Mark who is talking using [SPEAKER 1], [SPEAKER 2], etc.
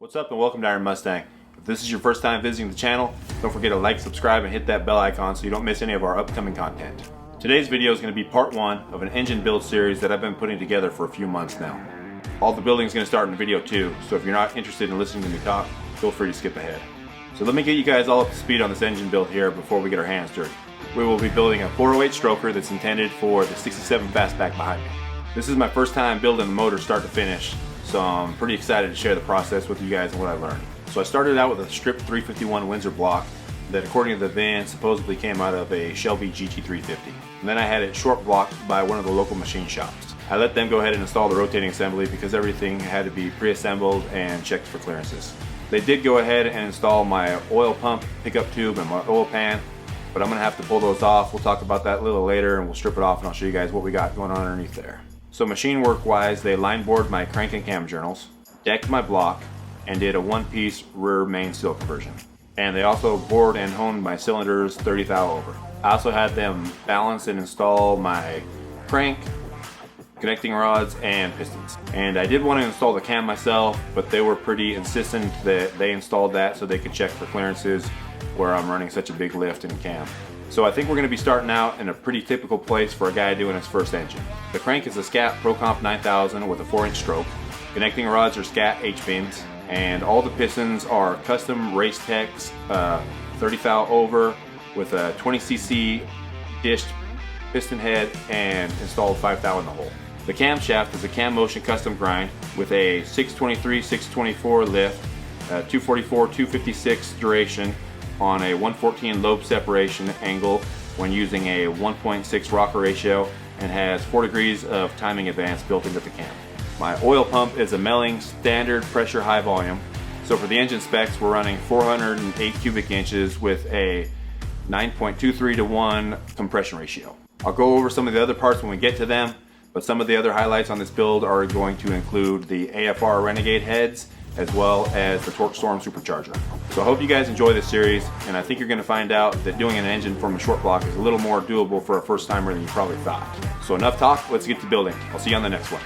[SPEAKER 1] What's up and welcome to Iron Mustang. If this is your first time visiting the channel, don't forget to like, subscribe, and hit that bell icon so you don't miss any of our upcoming content. Today's video is going to be part one of an engine build series that I've been putting together for a few months now. All the building is going to start in video 2, so if you're not interested in listening to me talk, feel free to skip ahead. So let me get you guys all up to speed on this engine build here before we get our hands dirty. We will be building a 408 stroker that's intended for the 67 fastback behind me. This is my first time building the motor start to finish, so I'm pretty excited to share the process with you guys and what I learned. So I started out with a strip 351 Windsor block that, according to the van, supposedly came out of a Shelby GT350. And then I had it short blocked by one of the local machine shops. I let them go ahead and install the rotating assembly because everything had to be pre-assembled and checked for clearances. They did go ahead and install my oil pump, pickup tube, and my oil pan, but I'm gonna have to pull those off. We'll talk about that a little later and we'll strip it off and I'll show you guys what we got going on underneath there. So machine work wise, they line bored my crank and cam journals, decked my block, and did a one-piece rear main seal conversion. And they also bored and honed my cylinders 30 thou over. I also had them balance and install my crank, connecting rods, and pistons. And I did want to install the cam myself, but they were pretty insistent that they installed that so they could check for clearances where I'm running such a big lift in cam. So I think we're going to be starting out in a pretty typical place for a guy doing his first engine. The crank is a Scat ProComp 9000 with a 4-inch stroke. Connecting rods are Scat H-pins, and all the pistons are custom Racetex 30 thou over with a 20cc dished piston head and installed 5 thou in the hole. The camshaft is a Cam Motion custom grind with a 623/624 lift, 244/256 duration on a 114 lobe separation angle when using a 1.6 rocker ratio, and has 4 degrees of timing advance built into the cam. My oil pump is a Melling standard pressure high volume. So for the engine specs, we're running 408 cubic inches with a 9.23 to 1 compression ratio. I'll go over some of the other parts when we get to them, but some of the other highlights on this build are going to include the AFR Renegade heads as well as the Torque Storm supercharger. So I hope you guys enjoy this series, and I think you're going to find out that doing an engine from a short block is a little more doable for a first timer than you probably thought. So enough talk, let's get to building. I'll see you on the next one.